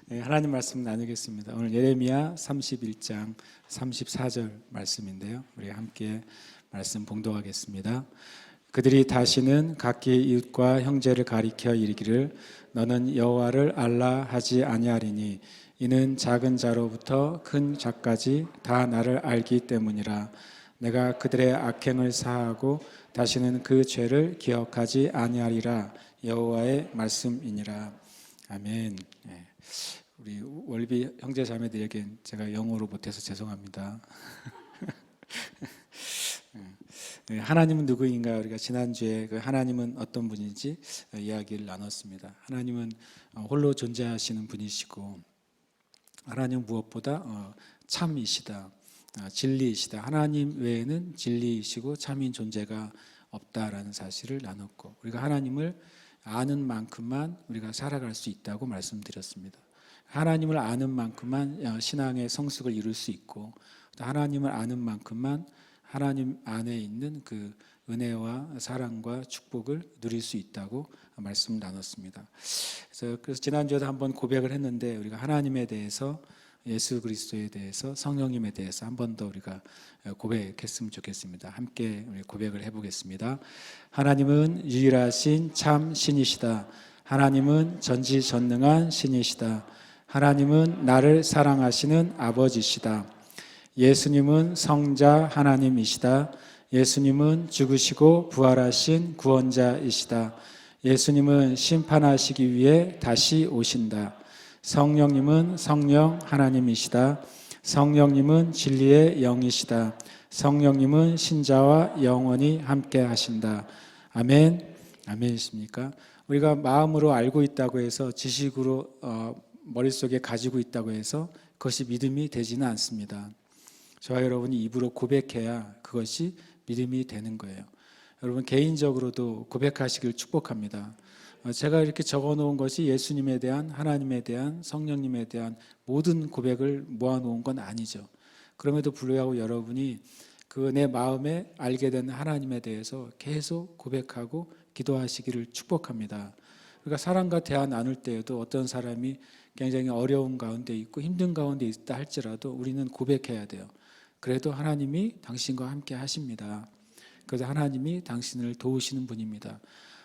네, 하나님 말씀 나누겠습니다. 오늘 예레미야 31장 34절 말씀인데요. 우리 함께 말씀 봉독하겠습니다. 그들이 다시는 각기 이웃과 형제를 가리켜 이르기를 너는 여호와를 알라 하지 아니하리니 이는 작은 자로부터 큰 자까지 다 나를 알기 때문이라. 내가 그들의 악행을 사하고 다시는 그 죄를 기억하지 아니하리라. 여호와의 말씀이니라. 아멘. 네. 우리 월비 형제 자매들에겐 제가 영어로 못해서 죄송합니다. 네, 하나님은 누구인가? 우리가 지난주에 그 하나님은 어떤 분인지 이야기를 나눴습니다. 하나님은 홀로 존재하시는 분이시고 하나님은 무엇보다 참이시다, 진리이시다. 하나님 외에는 진리이시고 참인 존재가 없다라는 사실을 나눴고, 우리가 하나님을 아는 만큼만 우리가 살아갈 수 있다고 말씀드렸습니다. 하나님을 아는 만큼만 신앙의 성숙을 이룰 수 있고, 하나님을 아는 만큼만 하나님 안에 있는 그 은혜와 사랑과 축복을 누릴 수 있다고 말씀 나눴습니다. 그래서 지난주에도 한번 고백을 했는데, 우리가 하나님에 대해서, 예수 그리스도에 대해서, 성령님에 대해서 한 번 더 우리가 고백했으면 좋겠습니다. 함께 우리 고백을 해보겠습니다. 하나님은 유일하신 참 신이시다. 하나님은 전지전능한 신이시다. 하나님은 나를 사랑하시는 아버지시다. 예수님은 성자 하나님이시다. 예수님은 죽으시고 부활하신 구원자이시다. 예수님은 심판하시기 위해 다시 오신다. 성령님은 성령 하나님이시다. 성령님은 진리의 영이시다. 성령님은 신자와 영원히 함께 하신다. 아멘. 아멘이십니까? 우리가 마음으로 알고 있다고 해서, 지식으로 머릿속에 가지고 있다고 해서 그것이 믿음이 되지는 않습니다. 저와 여러분이 입으로 고백해야 그것이 믿음이 되는 거예요. 여러분 개인적으로도 고백하시길 축복합니다. 제가 이렇게 적어놓은 것이 예수님에 대한, 하나님에 대한, 성령님에 대한 모든 고백을 모아놓은 건 아니죠. 그럼에도 불구하고 여러분이 그 내 마음에 알게 된 하나님에 대해서 계속 고백하고 기도하시기를 축복합니다. 그러니까 사람과 대화 나눌 때에도 어떤 사람이 굉장히 어려운 가운데 있고 힘든 가운데 있다 할지라도 우리는 고백해야 돼요. 그래도 하나님이 당신과 함께 하십니다. 그래서 하나님이 당신을 도우시는 분입니다.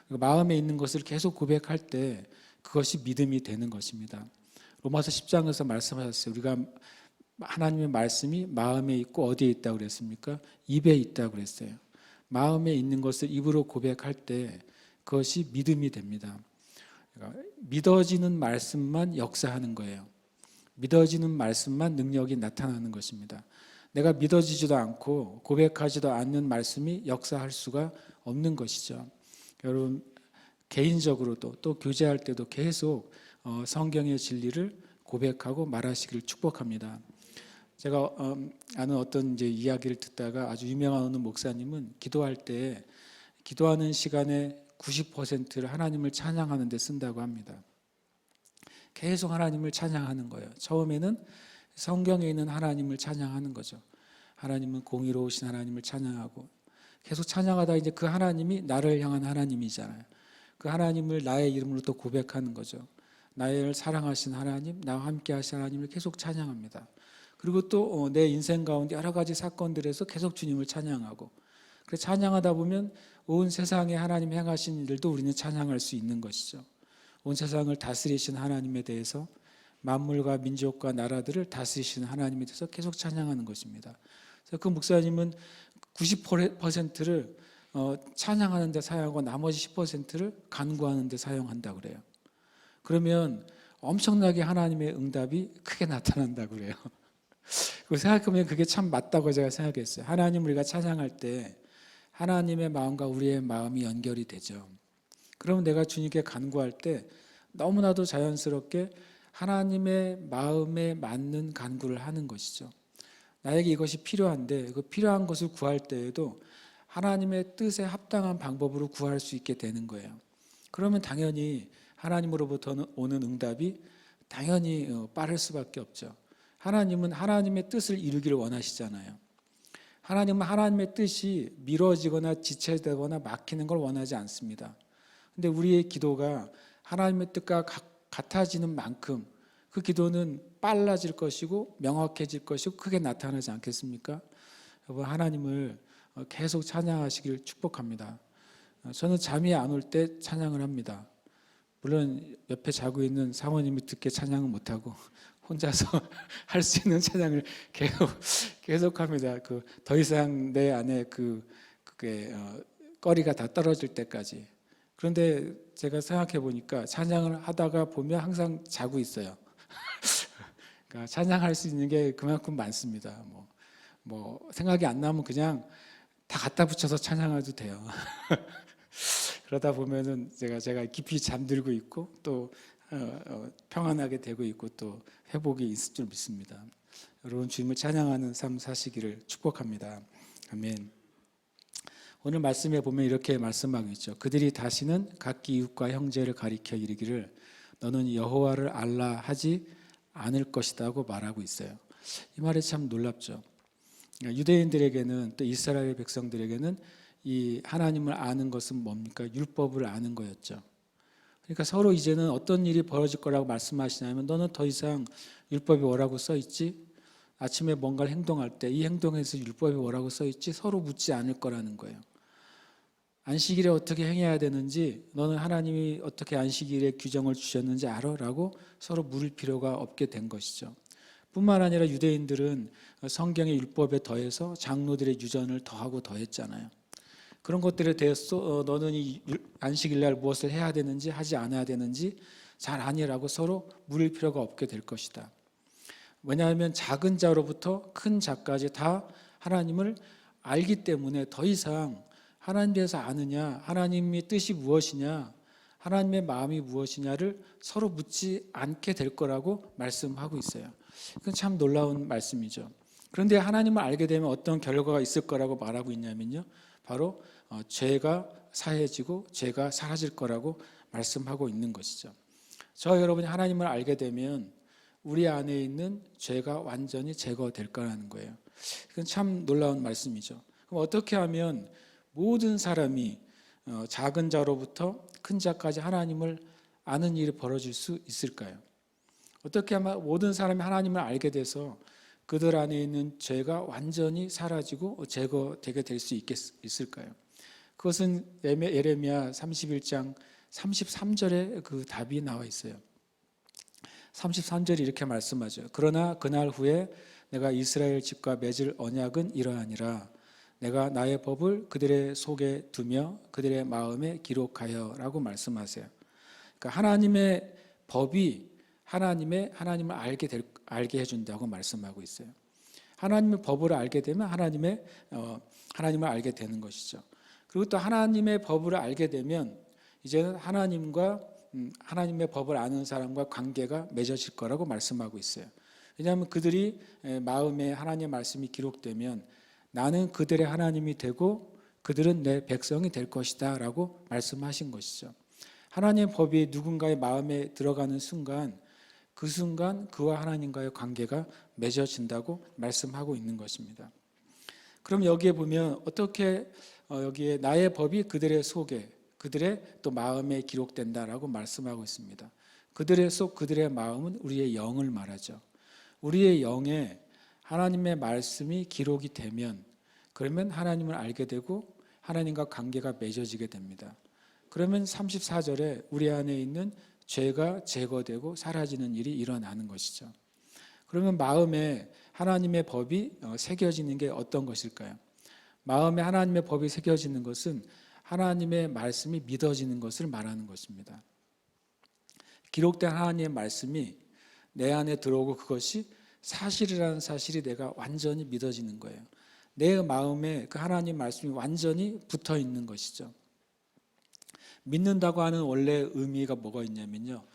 마음에 있는 것을 계속 고백할 때 그것이 믿음이 되는 것입니다. 로마서 10장에서 말씀하셨어요. 우리가 하나님의 말씀이 마음에 있고 어디에 있다고 그랬습니까? 입에 있다고 그랬어요. 마음에 있는 것을 입으로 고백할 때 그것이 믿음이 됩니다. 그러니까 믿어지는 말씀만 역사하는 거예요. 믿어지는 말씀만 능력이 나타나는 것입니다. 내가 믿어지지도 않고 고백하지도 않는 말씀이 역사할 수가 없는 것이죠. 여러분 개인적으로도 또 교제할 때도 계속 성경의 진리를 고백하고 말하시기를 축복합니다. 제가 아는 어떤 이제 이야기를 듣다가, 아주 유명한 어느 목사님은 기도할 때 기도하는 시간에 90%를 하나님을 찬양하는 데 쓴다고 합니다. 계속 하나님을 찬양하는 거예요. 처음에는 성경에 있는 하나님을 찬양하는 거죠. 하나님은 공의로우신 하나님을 찬양하고, 계속 찬양하다 이제 그 하나님이 나를 향한 하나님이잖아요. 그 하나님을 나의 이름으로 또 고백하는 거죠. 나를 사랑하신 하나님, 나와 함께 하신 하나님을 계속 찬양합니다. 그리고 또 내 인생 가운데 여러 가지 사건들에서 계속 주님을 찬양하고, 그래서 찬양하다 보면 온 세상에 하나님 행하신 일들도 우리는 찬양할 수 있는 것이죠. 온 세상을 다스리신 하나님에 대해서, 만물과 민족과 나라들을 다스리시는 하나님에 대해서 계속 찬양하는 것입니다. 그래서 그 목사님은 90%를 찬양하는 데 사용하고 나머지 10%를 간구하는 데 사용한다고 그래요. 그러면 엄청나게 하나님의 응답이 크게 나타난다고 그래요. 생각해보면 그게 참 맞다고 제가 생각했어요. 하나님 우리가 찬양할 때 하나님의 마음과 우리의 마음이 연결이 되죠. 그러면 내가 주님께 간구할 때 너무나도 자연스럽게 하나님의 마음에 맞는 간구를 하는 것이죠. 나에게 이것이 필요한데 그 필요한 것을 구할 때에도 하나님의 뜻에 합당한 방법으로 구할 수 있게 되는 거예요. 그러면 당연히 하나님으로부터 오는 응답이 당연히 빠를 수밖에 없죠. 하나님은 하나님의 뜻을 이루기를 원하시잖아요. 하나님은 하나님의 뜻이 미뤄지거나 지체되거나 막히는 걸 원하지 않습니다. 근데 우리의 기도가 하나님의 뜻과 같아지는 만큼 그 기도는 빨라질 것이고 명확해질 것이고 크게 나타나지 않겠습니까? 여러분, 하나님을 계속 찬양하시길 축복합니다. 저는 잠이 안 올 때 찬양을 합니다. 물론 옆에 자고 있는 사모님이 듣게 찬양은 못하고 혼자서 할 수 있는 찬양을 계속합니다. 더 이상 내 안에 그게 거리가 다 떨어질 때까지. 그런데 제가 생각해 보니까 찬양을 하다가 보면 항상 자고 있어요. 그러니까 찬양할 수 있는 게 그만큼 많습니다. 뭐 생각이 안 나면 그냥 다 갖다 붙여서 찬양해도 돼요. 그러다 보면은 제가 깊이 잠들고 있고 또 평안하게 되고 있고 또 회복이 있을 줄 믿습니다. 여러분, 주님을 찬양하는 삶 사시기를 축복합니다. 아멘. 오늘 말씀에 보면 이렇게 말씀하고 있죠. 그들이 다시는 각기 이웃과 형제를 가리켜 이르기를 너는 여호와를 알라 하지 않을 것이라고 말하고 있어요. 이 말이 참 놀랍죠. 유대인들에게는 또 이스라엘 백성들에게는 이 하나님을 아는 것은 뭡니까? 율법을 아는 거였죠. 그러니까 서로 이제는 어떤 일이 벌어질 거라고 말씀하시냐면 너는 더 이상 율법이 뭐라고 써 있지? 아침에 뭔가를 행동할 때 이 행동에서 율법이 뭐라고 써 있지? 서로 묻지 않을 거라는 거예요. 안식일에 어떻게 행해야 되는지 너는 하나님이 어떻게 안식일에 규정을 주셨는지 알아? 라고 서로 물을 필요가 없게 된 것이죠. 뿐만 아니라 유대인들은 성경의 율법에 더해서 장로들의 유전을 더하고 더했잖아요. 그런 것들에 대해서 너는 이 안식일날 무엇을 해야 되는지 하지 않아야 되는지 잘 아니라고 서로 물을 필요가 없게 될 것이다. 왜냐하면 작은 자로부터 큰 자까지 다 하나님을 알기 때문에 더 이상 하나님에 대해서 아느냐, 하나님의 뜻이 무엇이냐, 하나님의 마음이 무엇이냐를 서로 묻지 않게 될 거라고 말씀하고 있어요. 그건 참 놀라운 말씀이죠. 그런데 하나님을 알게 되면 어떤 결과가 있을 거라고 말하고 있냐면요, 바로 죄가 사해지고 죄가 사라질 거라고 말씀하고 있는 것이죠. 저 여러분이 하나님을 알게 되면 우리 안에 있는 죄가 완전히 제거될 거라는 거예요. 이건 참 놀라운 말씀이죠. 그럼 어떻게 하면 모든 사람이 작은 자로부터 큰 자까지 하나님을 아는 일이 벌어질 수 있을까요? 어떻게 하면 모든 사람이 하나님을 알게 돼서 그들 안에 있는 죄가 완전히 사라지고 제거되게 될 수 있을까요? 그것은 예레미야 31장 33절에 그 답이 나와 있어요. 33절이 이렇게 말씀하죠. 그러나 그날 후에 내가 이스라엘 집과 맺을 언약은 이러하니라. 내가 나의 법을 그들의 속에 두며 그들의 마음에 기록하여 라고 말씀하세요. 그러니까 하나님의 법이 하나님을 알게 해준다고 말씀하고 있어요. 하나님의 법을 알게 되면 하나님을 알게 되는 것이죠. 그리고 또 하나님의 법을 알게 되면 이제는 하나님의 법을 아는 사람과 관계가 맺어질 거라고 말씀하고 있어요. 왜냐하면 그들이 마음에 하나님의 말씀이 기록되면 나는 그들의 하나님이 되고 그들은 내 백성이 될 것이다 라고 말씀하신 것이죠. 하나님의 법이 누군가의 마음에 들어가는 순간 그 순간 그와 하나님과의 관계가 맺어진다고 말씀하고 있는 것입니다. 그럼 여기에 보면 어떻게 여기에 나의 법이 그들의 속에 그들의 또 마음에 기록된다라고 말씀하고 있습니다. 그들의 속 그들의 마음은 우리의 영을 말하죠. 우리의 영에 하나님의 말씀이 기록이 되면 그러면 하나님을 알게 되고 하나님과 관계가 맺어지게 됩니다. 그러면 34절에 우리 안에 있는 죄가 제거되고 사라지는 일이 일어나는 것이죠. 그러면 마음에 하나님의 법이 새겨지는 게 어떤 것일까요? 마음에 하나님의 법이 새겨지는 것은 하나님의 말씀이 믿어지는 것을 말하는 것입니다. 기록된 하나님의 말씀이 내 안에 들어오고 그것이 사실이라는 사실이 내가 완전히 믿어지는 거예요. 내 마음에 그 하나님 말씀이 완전히 붙어 있는 것이죠. 믿는다고 하는 원래 의미가 뭐가 있냐면요,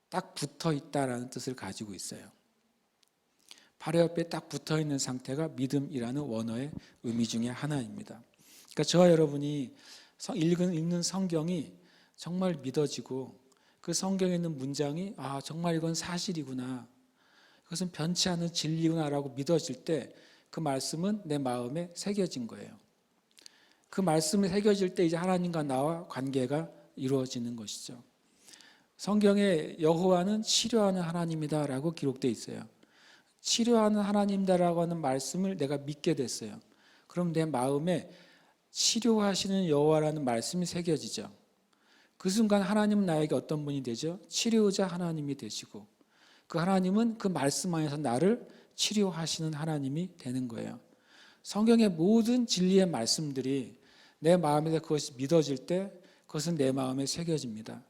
딱 붙어 있다라는 뜻을 가지고 있어요. 바로 옆에 딱 붙어 있는 상태가 믿음이라는 원어의 의미 중에 하나입니다. 그러니까 저와 여러분이 읽는 성경이 정말 믿어지고 그 성경에 있는 문장이 정말 이건 사실이구나, 그것은 변치 않은 진리구나라고 믿어질 때 그 말씀은 내 마음에 새겨진 거예요. 그 말씀이 새겨질 때 이제 하나님과 나와 관계가 이루어지는 것이죠. 성경에 여호와는 치료하는 하나님이다라고 기록되어 있어요. 치료하는 하나님이다라고 하는 말씀을 내가 믿게 됐어요. 그럼 내 마음에 치료하시는 여호와라는 말씀이 새겨지죠. 그 순간 하나님은 나에게 어떤 분이 되죠? 치료자 하나님이 되시고, 그 하나님은 그 말씀 안에서 나를 치료하시는 하나님이 되는 거예요. 성경의 모든 진리의 말씀들이 내 마음에서 그것이 믿어질 때 그것은 내 마음에 새겨집니다.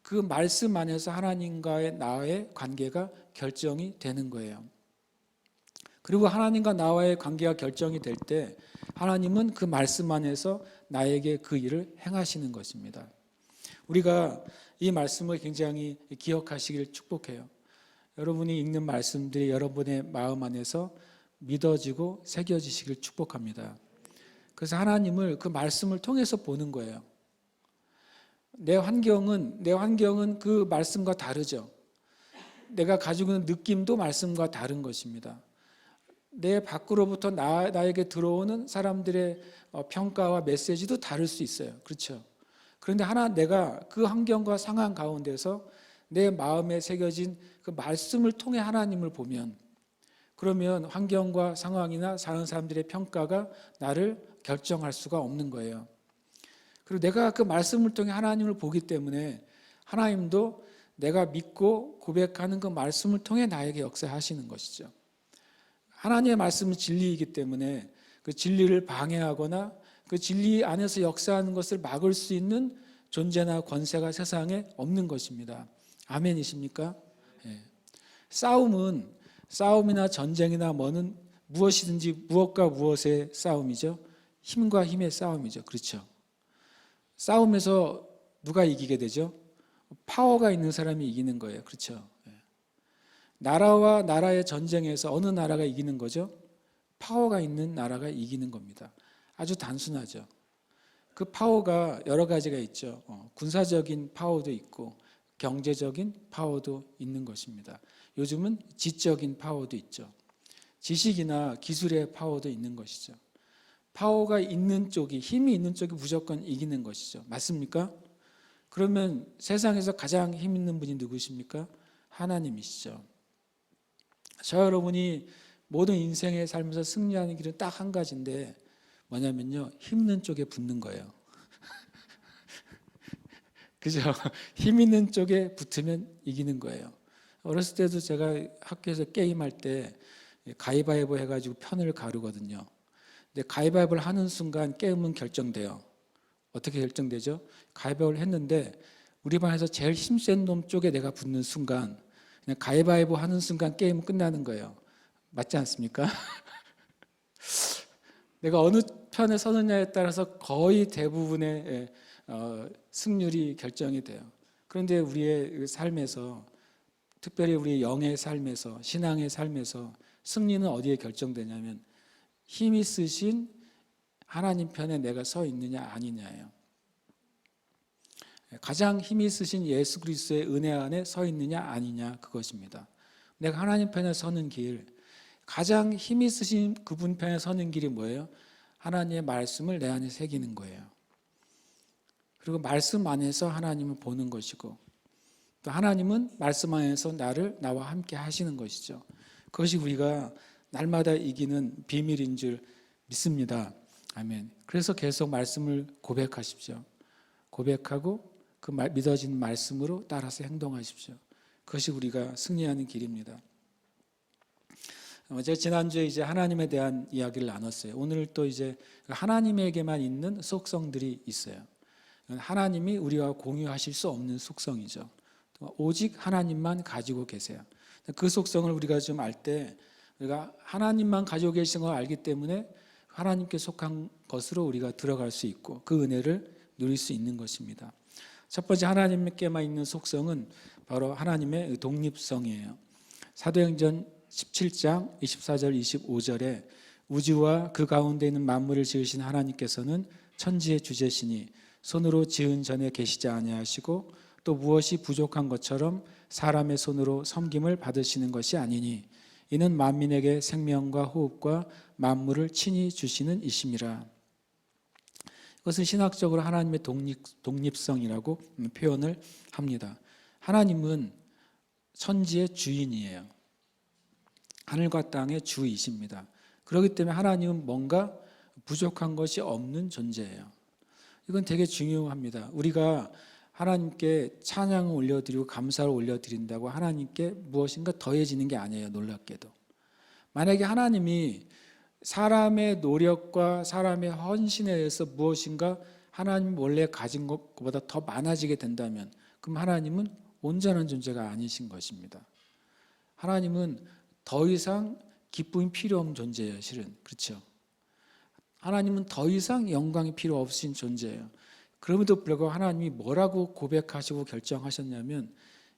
그 말씀 안에서 하나님과의 나의 관계가 결정이 되는 거예요. 그리고 하나님과 나와의 관계가 결정이 될 때 하나님은 그 말씀 안에서 나에게 그 일을 행하시는 것입니다. 우리가 이 말씀을 굉장히 기억하시길 축복해요. 여러분이 읽는 말씀들이 여러분의 마음 안에서 믿어지고 새겨지시길 축복합니다. 그래서 하나님을 그 말씀을 통해서 보는 거예요. 내 환경은 그 말씀과 다르죠. 내가 가지고 있는 느낌도 말씀과 다른 것입니다. 내 밖으로부터 나에게 들어오는 사람들의 평가와 메시지도 다를 수 있어요. 그렇죠? 그런데 내가 그 환경과 상황 가운데서 내 마음에 새겨진 그 말씀을 통해 하나님을 보면, 그러면 환경과 상황이나 사는 사람들의 평가가 나를 결정할 수가 없는 거예요. 그리고 내가 그 말씀을 통해 하나님을 보기 때문에 하나님도 내가 믿고 고백하는 그 말씀을 통해 나에게 역사하시는 것이죠. 하나님의 말씀은 진리이기 때문에 그 진리를 방해하거나 그 진리 안에서 역사하는 것을 막을 수 있는 존재나 권세가 세상에 없는 것입니다. 아멘이십니까? 예. 싸움이나 전쟁이나 뭐는 무엇이든지 무엇과 무엇의 싸움이죠? 힘과 힘의 싸움이죠. 그렇죠? 싸움에서 누가 이기게 되죠? 파워가 있는 사람이 이기는 거예요. 그렇죠? 나라와 나라의 전쟁에서 어느 나라가 이기는 거죠? 파워가 있는 나라가 이기는 겁니다. 아주 단순하죠. 그 파워가 여러 가지가 있죠. 군사적인 파워도 있고 경제적인 파워도 있는 것입니다. 요즘은 지적인 파워도 있죠. 지식이나 기술의 파워도 있는 것이죠. 파워가 있는 쪽이, 힘이 있는 쪽이 무조건 이기는 것이죠. 맞습니까? 그러면 세상에서 가장 힘 있는 분이 누구십니까? 하나님이시죠. 저 여러분이 모든 인생의 삶에서 승리하는 길은 딱 한 가지인데 뭐냐면요, 힘있는 쪽에 붙는 거예요. 그죠? 힘 있는 쪽에 붙으면 이기는 거예요. 어렸을 때도 제가 학교에서 게임할 때 가위바위보 해가지고 편을 가르거든요. 근데 가위바위보를 하는 순간 게임은 결정돼요. 어떻게 결정되죠? 가위바위보를 했는데 우리 반에서 제일 힘센 놈 쪽에 내가 붙는 순간, 그냥 가위바위보 하는 순간 게임은 끝나는 거예요. 맞지 않습니까? 내가 어느 편에 서느냐에 따라서 거의 대부분의 승률이 결정이 돼요. 그런데 우리의 삶에서, 특별히 우리의 영의 삶에서, 신앙의 삶에서 승리는 어디에 결정되냐면 힘이 쓰신 하나님 편에 내가 서 있느냐 아니냐예요. 가장 힘이 쓰신 예수 그리스도의 은혜 안에 서 있느냐 아니냐, 그것입니다. 내가 하나님 편에 서는 길, 가장 힘이 쓰신 그분 편에 서는 길이 뭐예요? 하나님의 말씀을 내 안에 새기는 거예요. 그리고 말씀 안에서 하나님을 보는 것이고, 또 하나님은 말씀 안에서 나와 함께 하시는 것이죠. 그것이 우리가 날마다 이기는 비밀인 줄 믿습니다. 아멘. 그래서 계속 말씀을 고백하십시오. 고백하고 그 믿어진 말씀으로 따라서 행동하십시오. 그것이 우리가 승리하는 길입니다. 제가 지난주에 이제 하나님에 대한 이야기를 나눴어요. 오늘 또 이제 하나님에게만 있는 속성들이 있어요. 하나님이 우리와 공유하실 수 없는 속성이죠. 오직 하나님만 가지고 계세요. 그 속성을 우리가 좀 알 때, 우리가 하나님만 가지고 계신 걸 알기 때문에 하나님께 속한 것으로 우리가 들어갈 수 있고 그 은혜를 누릴 수 있는 것입니다. 첫 번째 하나님께만 있는 속성은 바로 하나님의 독립성이에요. 사도행전 17장 24절 25절에 우주와 그 가운데 있는 만물을 지으신 하나님께서는 천지의 주제시니 손으로 지은 전에 계시지 아니하시고 또 무엇이 부족한 것처럼 사람의 손으로 섬김을 받으시는 것이 아니니 이는 만민에게 생명과 호흡과 만물을 친히 주시는 이심이라. 이것은 신학적으로 하나님의 독립성이라고 표현을 합니다. 하나님은 천지의 주인이에요. 하늘과 땅의 주이십니다. 그렇기 때문에 하나님은 뭔가 부족한 것이 없는 존재예요. 이건 되게 중요합니다. 우리가 하나님께 찬양을 올려드리고 감사를 올려드린다고 하나님께 무엇인가 더해지는 게 아니에요. 놀랍게도. 만약에 하나님이 사람의 노력과 사람의 헌신에 의해서 무엇인가 하나님 원래 가진 것보다 더 많아지게 된다면 그럼 하나님은 온전한 존재가 아니신 것입니다. 하나님은 더 이상 기쁨이 필요 없는 존재예요. 실은 그렇죠. 하나님은 더 이상 영광이 필요 없으신 존재예요. 그럼에도 불구하고 하나님이 뭐라고 고백하시고 결정하셨냐면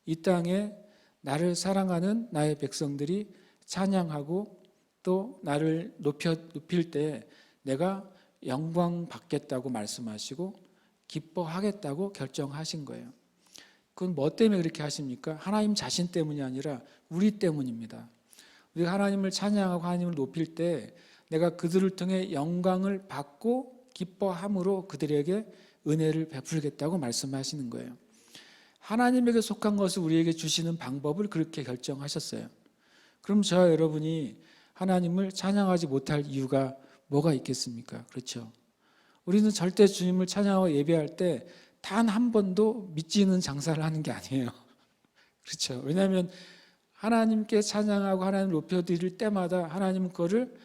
이 땅에 나를 사랑하는 나의 백성들이 찬양하고 또 나를 높일 때 내가 영광 받겠다고 말씀하시고 기뻐하겠다고 결정하신 거예요. 그건 뭐 때문에 그렇게 하십니까? 하나님 자신 때문이 아니라 우리 때문입니다. 우리가 하나님을 찬양하고 하나님을 높일 때 내가 그들을 통해 영광을 받고 기뻐함으로 그들에게 은혜를 베풀겠다고 말씀하시는 거예요. 하나님에게 속한 것을 우리에게 주시는 방법을 그렇게 결정하셨어요. 그럼 저와 여러분이 하나님을 찬양하지 못할 이유가 뭐가 있겠습니까? 그렇죠. 우리는 절대 주님을 찬양하고 예배할 때 단 한 번도 믿지는 장사를 하는 게 아니에요. 그렇죠. 왜냐하면 하나님께 찬양하고 하나님을 높여드릴 때마다 하나님은 그거를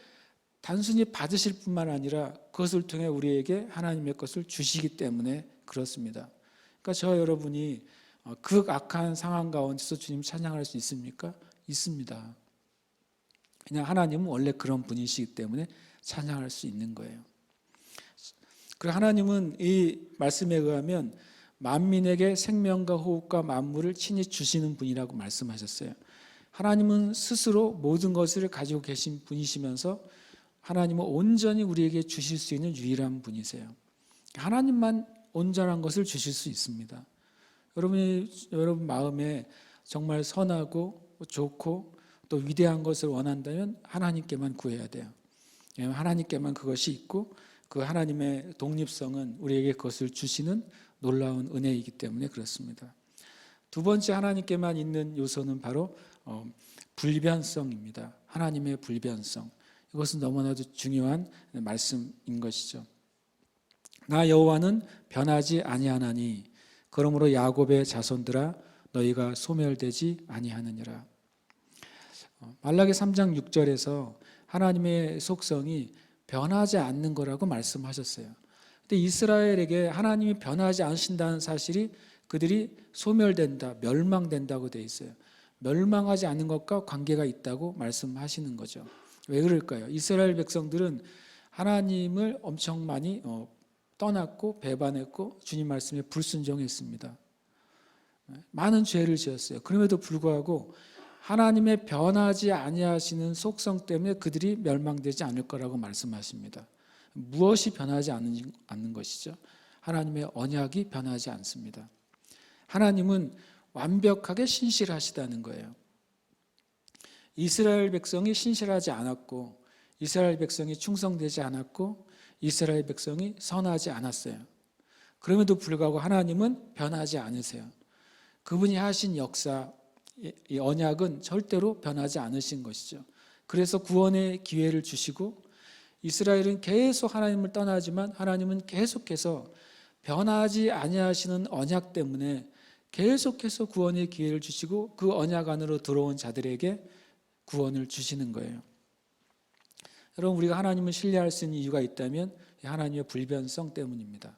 단순히 받으실 뿐만 아니라 그것을 통해 우리에게 하나님의 것을 주시기 때문에 그렇습니다. 그러니까 저와 여러분이 극악한 상황 가운데서 주님 찬양할 수 있습니까? 있습니다. 그냥 하나님은 원래 그런 분이시기 때문에 찬양할 수 있는 거예요. 그리고 하나님은 이 말씀에 의하면 만민에게 생명과 호흡과 만물을 친히 주시는 분이라고 말씀하셨어요. 하나님은 스스로 모든 것을 가지고 계신 분이시면서 하나님은 온전히 우리에게 주실 수 있는 유일한 분이세요. 하나님만 온전한 것을 주실 수 있습니다. 여러분 마음에 정말 선하고 좋고 또 위대한 것을 원한다면 하나님께만 구해야 돼요. 하나님께만 그것이 있고 그 하나님의 독립성은 우리에게 그것을 주시는 놀라운 은혜이기 때문에 그렇습니다. 두 번째 하나님께만 있는 요소는 바로 불변성입니다. 하나님의 불변성. 이것은 너무나도 중요한 말씀인 것이죠. 나 여호와는 변하지 아니하나니 그러므로 야곱의 자손들아 너희가 소멸되지 아니하느니라. 말라기 3장 6절에서 하나님의 속성이 변하지 않는 거라고 말씀하셨어요. 근데 이스라엘에게 하나님이 변하지 않으신다는 사실이 그들이 소멸된다, 멸망된다고 되어 있어요. 멸망하지 않는 것과 관계가 있다고 말씀하시는 거죠. 왜 그럴까요? 이스라엘 백성들은 하나님을 엄청 많이 떠났고 배반했고 주님 말씀에 불순종했습니다. 많은 죄를 지었어요. 그럼에도 불구하고 하나님의 변하지 아니하시는 속성 때문에 그들이 멸망되지 않을 거라고 말씀하십니다. 무엇이 변하지 않는 것이죠? 하나님의 언약이 변하지 않습니다. 하나님은 완벽하게 신실하시다는 거예요. 이스라엘 백성이 신실하지 않았고 이스라엘 백성이 충성되지 않았고 이스라엘 백성이 선하지 않았어요. 그럼에도 불구하고 하나님은 변하지 않으세요. 그분이 하신 역사, 이 언약은 절대로 변하지 않으신 것이죠. 그래서 구원의 기회를 주시고 이스라엘은 계속 하나님을 떠나지만 하나님은 계속해서 변하지 아니하시는 언약 때문에 계속해서 구원의 기회를 주시고 그 언약 안으로 들어온 자들에게 구원을 주시는 거예요. 여러분 우리가 하나님을 신뢰할 수 있는 이유가 있다면 하나님의 불변성 때문입니다.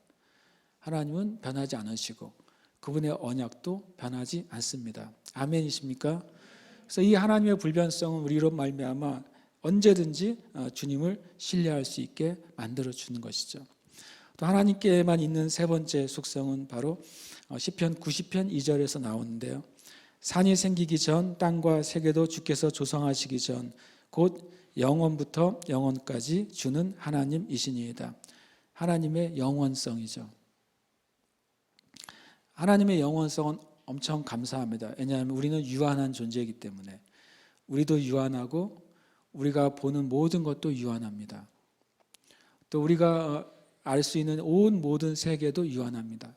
하나님은 변하지 않으시고 그분의 언약도 변하지 않습니다. 아멘이십니까? 그래서 이 하나님의 불변성은 우리로 말미암아 언제든지 주님을 신뢰할 수 있게 만들어 주는 것이죠. 또 하나님께만 있는 세 번째 속성은 바로 시편 90편 2절에서 나오는데요. 산이 생기기 전 땅과 세계도 주께서 조성하시기 전 곧 영원부터 영원까지 주는 하나님이시니이다. 하나님의 영원성이죠. 하나님의 영원성은 엄청 감사합니다. 왜냐하면 우리는 유한한 존재이기 때문에 우리도 유한하고 우리가 보는 모든 것도 유한합니다. 또 우리가 알 수 있는 온 모든 세계도 유한합니다.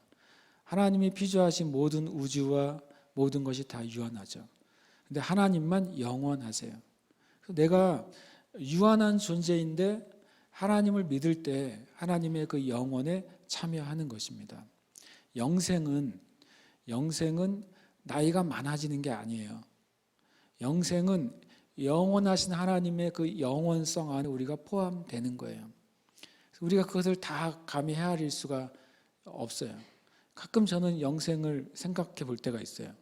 하나님이 피조하신 모든 우주와 모든 것이 다 유한하죠. 근데 하나님만 영원하세요. 내가 유한한 존재인데 하나님을 믿을 때 하나님의 그 영원에 참여하는 것입니다. 영생은 나이가 많아지는 게 아니에요. 영생은 영원하신 하나님의 그 영원성 안에 우리가 포함되는 거예요. 우리가 그것을 다 감히 헤아릴 수가 없어요. 가끔 저는 영생을 생각해 볼 때가 있어요.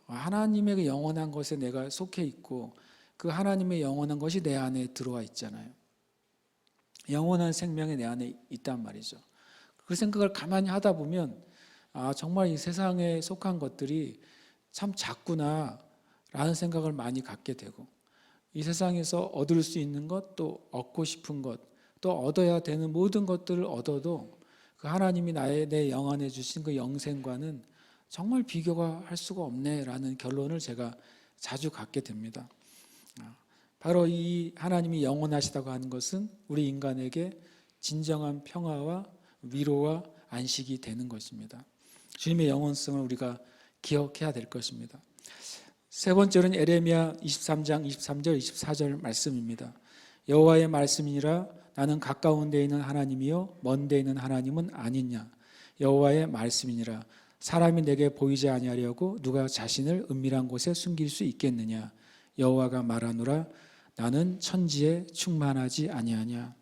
하나님의 그 영원한 것에 내가 속해 있고 그 하나님의 영원한 것이 내 안에 들어와 있잖아요. 영원한 생명이 내 안에 있단 말이죠. 그 생각을 가만히 하다 보면 정말 이 세상에 속한 것들이 참 작구나 라는 생각을 많이 갖게 되고, 이 세상에서 얻을 수 있는 것, 또 얻고 싶은 것, 또 얻어야 되는 모든 것들을 얻어도 그 하나님이 내 영안에 주신 그 영생과는 정말 비교가 할 수가 없네라는 결론을 제가 자주 갖게 됩니다. 바로 이 하나님이 영원하시다고 하는 것은 우리 인간에게 진정한 평화와 위로와 안식이 되는 것입니다. 주님의 영원성을 우리가 기억해야 될 것입니다. 세 번째는 에레미야 23장 23절 24절 말씀입니다. 여호와의 말씀이니라 나는 가까운 데 있는 하나님이요 먼 데 있는 하나님은 아니냐. 여호와의 말씀이니라 사람이 내게 보이지 아니하려고 누가 자신을 은밀한 곳에 숨길 수 있겠느냐. 여호와가 말하노라 나는 천지에 충만하지 아니하냐.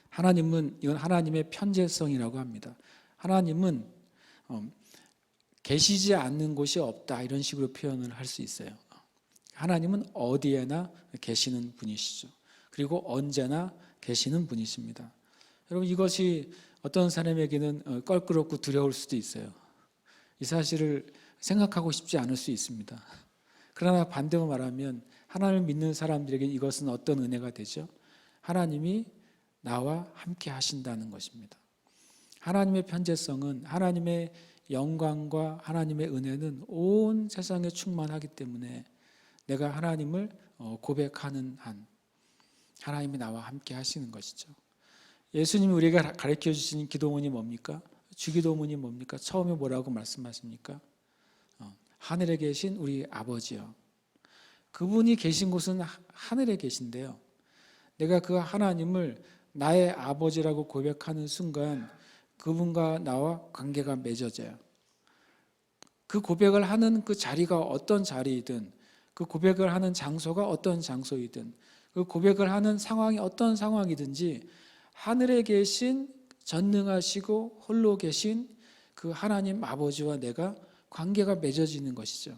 하나님은, 이건 하나님의 편재성이라고 합니다. 하나님은 계시지 않는 곳이 없다 이런 식으로 표현을 할 수 있어요. 하나님은 어디에나 계시는 분이시죠. 그리고 언제나 계시는 분이십니다. 여러분, 이것이 어떤 사람에게는 껄끄럽고 두려울 수도 있어요. 이 사실을 생각하고 싶지 않을 수 있습니다. 그러나 반대로 말하면 하나님을 믿는 사람들에게 이것은 어떤 은혜가 되죠? 하나님이 나와 함께 하신다는 것입니다. 하나님의 편재성은, 하나님의 영광과 하나님의 은혜는 온 세상에 충만하기 때문에 내가 하나님을 고백하는 한 하나님이 나와 함께 하시는 것이죠. 예수님이 우리가 가르쳐 주신 기도문이 뭡니까? 주기도문이 뭡니까? 처음에 뭐라고 말씀하십니까? 하늘에 계신 우리 아버지요. 그분이 계신 곳은 하늘에 계신데요. 내가 그 하나님을 나의 아버지라고 고백하는 순간 그분과 나와 관계가 맺어져요. 그 고백을 하는 그 자리가 어떤 자리이든, 그 고백을 하는 장소가 어떤 장소이든, 그 고백을 하는 상황이 어떤 상황이든지 하늘에 계신 전능하시고 홀로 계신 그 하나님 아버지와 내가 관계가 맺어지는 것이죠.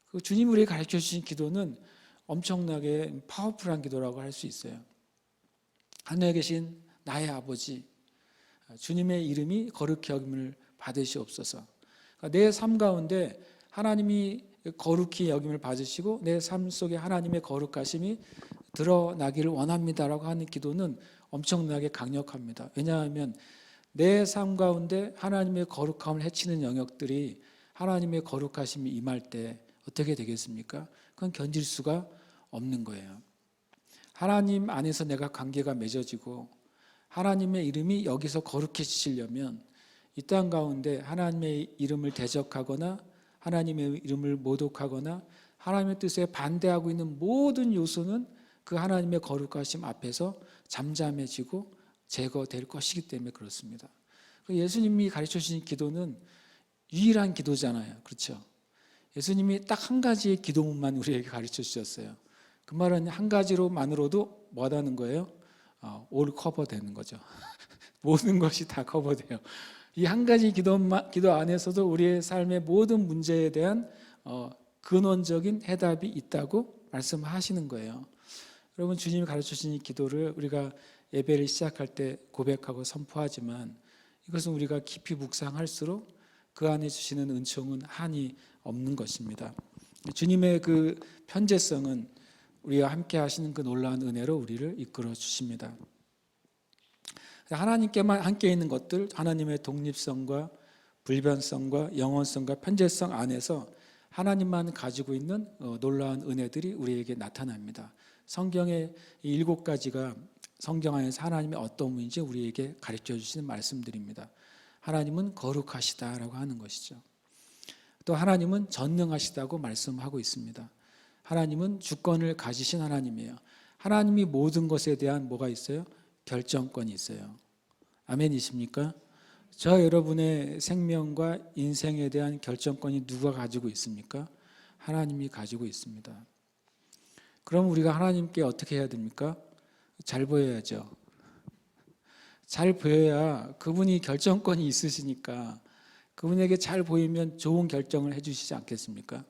그 주님이 우리에게 가르쳐 주신 기도는 엄청나게 파워풀한 기도라고 할 수 있어요. 하늘에 계신 나의 아버지, 주님의 이름이 거룩히 여김을 받으시옵소서. 내 삶 가운데 하나님이 거룩히 여김을 받으시고 내 삶 속에 하나님의 거룩하심이 드러나기를 원합니다라고 하는 기도는 엄청나게 강력합니다. 왜냐하면 내 삶 가운데 하나님의 거룩함을 해치는 영역들이 하나님의 거룩하심이 임할 때 어떻게 되겠습니까? 그건 견딜 수가 없는 거예요. 하나님 안에서 내가 관계가 맺어지고 하나님의 이름이 여기서 거룩해지시려면 이 땅 가운데 하나님의 이름을 대적하거나 하나님의 이름을 모독하거나 하나님의 뜻에 반대하고 있는 모든 요소는 그 하나님의 거룩하심 앞에서 잠잠해지고 제거될 것이기 때문에 그렇습니다. 예수님이 가르쳐 주신 기도는 유일한 기도잖아요. 그렇죠? 예수님이 딱 한 가지의 기도문만 우리에게 가르쳐 주셨어요. 그 말은 한 가지로만으로도 뭐하다는 거예요? 올 커버되는 거죠. 모든 것이 다 커버돼요. 이 한 가지 기도 안에서도 우리의 삶의 모든 문제에 대한 근원적인 해답이 있다고 말씀하시는 거예요. 여러분, 주님이 가르쳐주신 이 기도를 우리가 예배를 시작할 때 고백하고 선포하지만 이것은 우리가 깊이 묵상할수록 그 안에 주시는 은총은 한이 없는 것입니다. 주님의 그 편재성은 우리와 함께 하시는 그 놀라운 은혜로 우리를 이끌어 주십니다. 하나님께만 함께 있는 것들, 하나님의 독립성과 불변성과 영원성과 편재성 안에서 하나님만 가지고 있는 놀라운 은혜들이 우리에게 나타납니다. 성경의 이 7가지가 성경 안에서 하나님의 어떤 분인지 우리에게 가르쳐 주시는 말씀들입니다. 하나님은 거룩하시다라고 하는 것이죠. 또 하나님은 전능하시다고 말씀하고 있습니다. 하나님은 주권을 가지신 하나님이에요. 하나님이 모든 것에 대한 뭐가 있어요? 결정권이 있어요. 아멘이십니까? 저 여러분의 생명과 인생에 대한 결정권이 누가 가지고 있습니까? 하나님이 가지고 있습니다. 그럼 우리가 하나님께 어떻게 해야 됩니까? 잘 보여야죠. 잘 보여야 그분이 결정권이 있으시니까 그분에게 잘 보이면 좋은 결정을 해주시지 않겠습니까?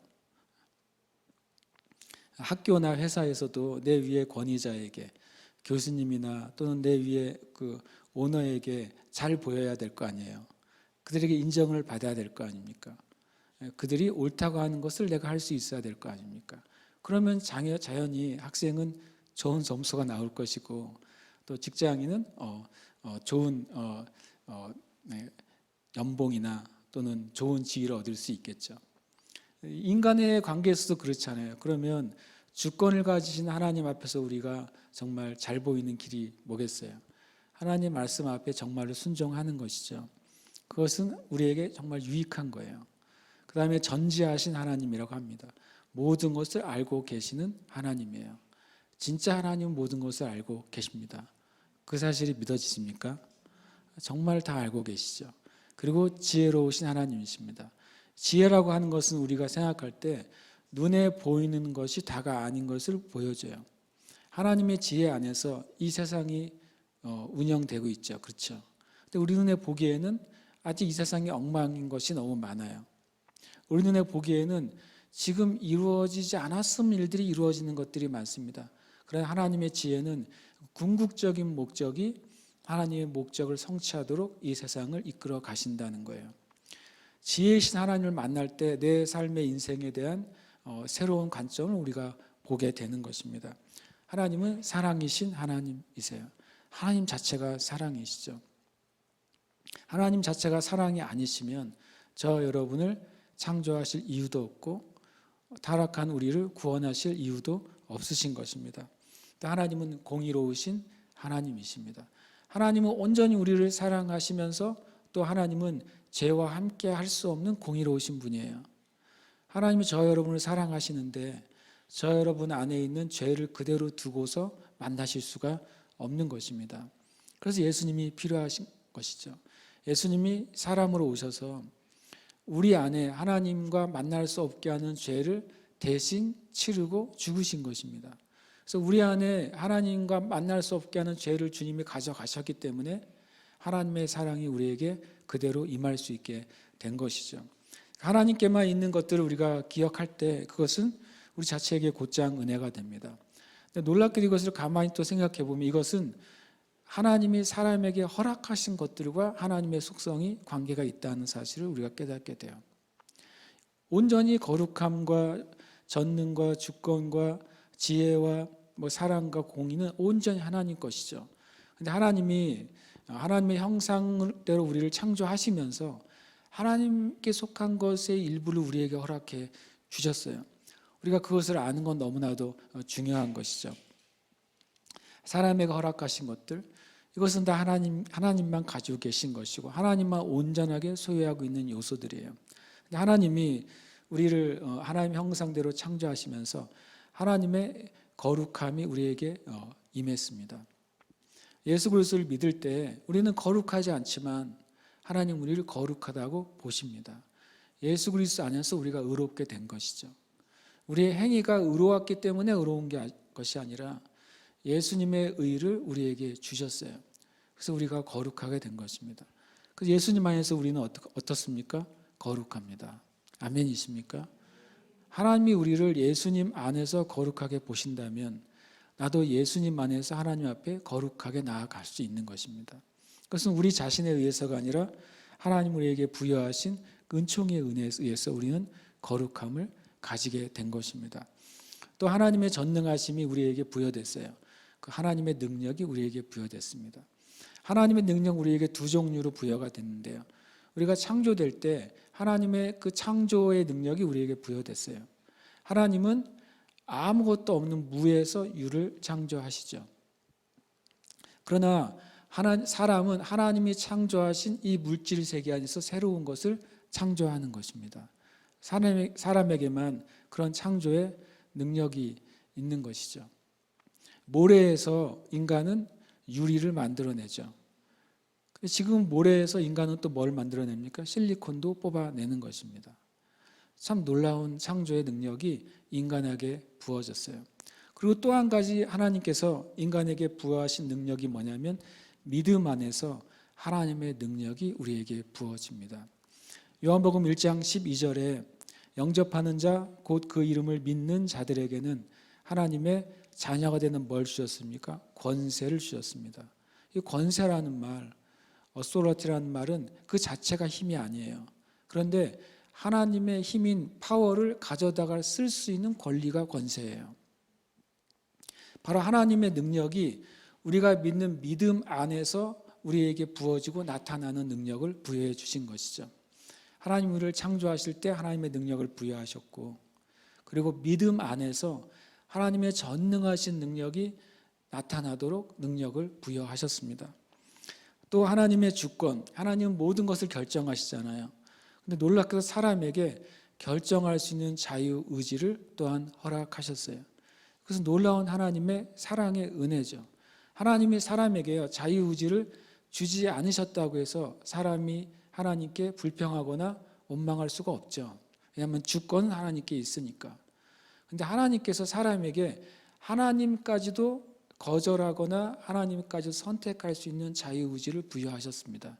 학교나 회사에서도 내 위에 권위자에게, 교수님이나 또는 내 위에 그 오너에게 잘 보여야 될 거 아니에요. 그들에게 인정을 받아야 될 거 아닙니까? 그들이 옳다고 하는 것을 내가 할 수 있어야 될 거 아닙니까? 그러면 자연히 학생은 좋은 점수가 나올 것이고, 또 직장인은 좋은 연봉이나 또는 좋은 지위를 얻을 수 있겠죠. 인간의 관계에서도 그렇잖아요. 그러면 주권을 가지신 하나님 앞에서 우리가 정말 잘 보이는 길이 뭐겠어요? 하나님 말씀 앞에 정말로 순종하는 것이죠. 그것은 우리에게 정말 유익한 거예요. 그 다음에 전지하신 하나님이라고 합니다. 모든 것을 알고 계시는 하나님이에요. 진짜 하나님은 모든 것을 알고 계십니다. 그 사실이 믿어지십니까? 정말 다 알고 계시죠. 그리고 지혜로우신 하나님이십니다. 지혜라고 하는 것은 우리가 생각할 때 눈에 보이는 것이 다가 아닌 것을 보여줘요. 하나님의 지혜 안에서 이 세상이 운영되고 있죠. 그렇죠? 근데 우리 눈에 보기에는 아직 이 세상이 엉망인 것이 너무 많아요. 우리 눈에 보기에는 지금 이루어지지 않았음 일들이 이루어지는 것들이 많습니다. 그러나 하나님의 지혜는 궁극적인 목적이 하나님의 목적을 성취하도록 이 세상을 이끌어 가신다는 거예요. 지혜이신 하나님을 만날 때 내 삶의 인생에 대한 새로운 관점을 우리가 보게 되는 것입니다. 하나님은 사랑이신 하나님이세요. 하나님 자체가 사랑이시죠. 하나님 자체가 사랑이 아니시면 저 여러분을 창조하실 이유도 없고 타락한 우리를 구원하실 이유도 없으신 것입니다. 하나님은 공의로우신 하나님이십니다. 하나님은 온전히 우리를 사랑하시면서 또 하나님은 죄와 함께 할 수 없는 공의로우신 분이에요. 하나님이 저 여러분을 사랑하시는데 저 여러분 안에 있는 죄를 그대로 두고서 만나실 수가 없는 것입니다. 그래서 예수님이 필요하신 것이죠. 예수님이 사람으로 오셔서 우리 안에 하나님과 만날 수 없게 하는 죄를 대신 치르고 죽으신 것입니다. 그래서 우리 안에 하나님과 만날 수 없게 하는 죄를 주님이 가져가셨기 때문에 하나님의 사랑이 우리에게 그대로 임할 수 있게 된 것이죠. 하나님께만 있는 것들을 우리가 기억할 때 그것은 우리 자체에게 곧장 은혜가 됩니다. 놀랍게도 이것을 가만히 또 생각해 보면 이것은 하나님이 사람에게 허락하신 것들과 하나님의 속성이 관계가 있다는 사실을 우리가 깨닫게 돼요. 온전히 거룩함과 전능과 주권과 지혜와 사랑과 공의는 온전히 하나님 것이죠. 근데 하나님이 하나님의 형상대로 우리를 창조하시면서 하나님께 속한 것의 일부를 우리에게 허락해 주셨어요. 우리가 그것을 아는 건 너무나도 중요한 것이죠. 사람에게 허락하신 것들, 이것은 다 하나님만 가지고 계신 것이고 하나님만 온전하게 소유하고 있는 요소들이에요. 근데 하나님이 우리를 하나님 형상대로 창조하시면서 하나님의 거룩함이 우리에게 임했습니다. 예수 그리스도를 믿을 때 우리는 거룩하지 않지만 하나님 우리를 거룩하다고 보십니다. 예수 그리스도 안에서 우리가 의롭게 된 것이죠. 우리의 행위가 의로웠기 때문에 의로운 것이 아니라 예수님의 의를 우리에게 주셨어요. 그래서 우리가 거룩하게 된 것입니다. 그래서 예수님 안에서 우리는 어떻습니까? 거룩합니다. 아멘이십니까? 하나님이 우리를 예수님 안에서 거룩하게 보신다면 나도 예수님 안에서 하나님 앞에 거룩하게 나아갈 수 있는 것입니다. 그것은 우리 자신에 의해서가 아니라 하나님 우리에게 부여하신 은총의 은혜에 의해서 우리는 거룩함을 가지게 된 것입니다. 또 하나님의 전능하심이 우리에게 부여됐어요. 그 하나님의 능력이 우리에게 부여됐습니다. 하나님의 능력 우리에게 두 종류로 부여가 됐는데요. 우리가 창조될 때 하나님의 그 창조의 능력이 우리에게 부여됐어요. 하나님은 아무것도 없는 무에서 유를 창조하시죠. 그러나 사람은 하나님이 창조하신 이 물질 세계 안에서 새로운 것을 창조하는 것입니다. 사람에게만 그런 창조의 능력이 있는 것이죠. 모래에서 인간은 유리를 만들어내죠. 지금 모래에서 인간은 또 뭘 만들어냅니까? 실리콘도 뽑아내는 것입니다. 참 놀라운 창조의 능력이 인간에게 부어졌어요. 그리고 또 한 가지 하나님께서 인간에게 부어하신 능력이 뭐냐면 믿음 안에서 하나님의 능력이 우리에게 부어집니다. 요한복음 1장 12절에 영접하는 자 곧 그 이름을 믿는 자들에게는 하나님의 자녀가 되는 뭘 주셨습니까? 권세를 주셨습니다. 이 권세라는 말, 어소러티라는 말은 그 자체가 힘이 아니에요. 그런데 하나님의 힘인 파워를 가져다가 쓸 수 있는 권리가 권세예요. 바로 하나님의 능력이 우리가 믿는 믿음 안에서 우리에게 부어지고 나타나는 능력을 부여해 주신 것이죠. 하나님 우리를 창조하실 때 하나님의 능력을 부여하셨고, 그리고 믿음 안에서 하나님의 전능하신 능력이 나타나도록 능력을 부여하셨습니다. 또 하나님의 주권, 하나님은 모든 것을 결정하시잖아요. 근데 놀랍게도 사람에게 결정할 수 있는 자유의지를 또한 허락하셨어요. 그래서 놀라운 하나님의 사랑의 은혜죠. 하나님이 사람에게 자유의지를 주지 않으셨다고 해서 사람이 하나님께 불평하거나 원망할 수가 없죠. 왜냐하면 주권은 하나님께 있으니까. 근데 하나님께서 사람에게 하나님까지도 거절하거나 하나님까지 선택할 수 있는 자유의지를 부여하셨습니다.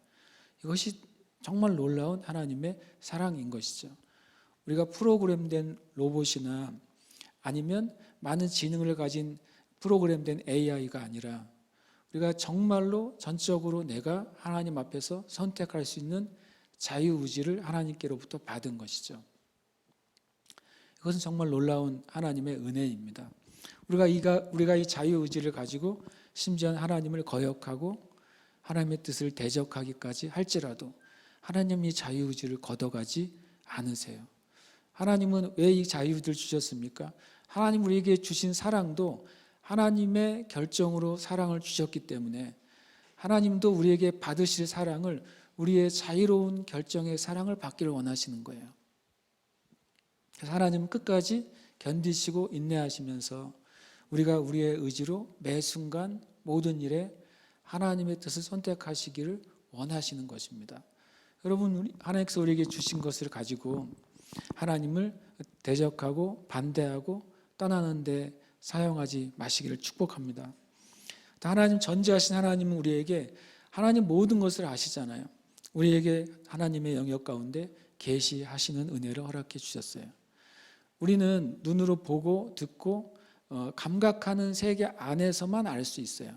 이것이 정말 놀라운 하나님의 사랑인 것이죠. 우리가 프로그램된 로봇이나 아니면 많은 지능을 가진 프로그램된 AI가 아니라 우리가 정말로 전적으로 내가 하나님 앞에서 선택할 수 있는 자유의지를 하나님께로부터 받은 것이죠. 이것은 정말 놀라운 하나님의 은혜입니다. 우리가 이 자유의지를 가지고 심지어 하나님을 거역하고 하나님의 뜻을 대적하기까지 할지라도 하나님이 이 자유의지를 걷어가지 않으세요. 하나님은 왜 이 자유의지를 주셨습니까? 하나님 우리에게 주신 사랑도 하나님의 결정으로 사랑을 주셨기 때문에 하나님도 우리에게 받으실 사랑을 우리의 자유로운 결정의 사랑을 받기를 원하시는 거예요. 그래서 하나님은 끝까지 견디시고 인내하시면서 우리가 우리의 의지로 매 순간 모든 일에 하나님의 뜻을 선택하시기를 원하시는 것입니다. 여러분, 하나님께서 우리에게 주신 것을 가지고 하나님을 대적하고 반대하고 떠나는 데 사용하지 마시기를 축복합니다. 하나님 전지하신 하나님은 우리에게 하나님 모든 것을 아시잖아요. 우리에게 하나님의 영역 가운데 계시하시는 은혜를 허락해 주셨어요. 우리는 눈으로 보고 듣고 감각하는 세계 안에서만 알 수 있어요.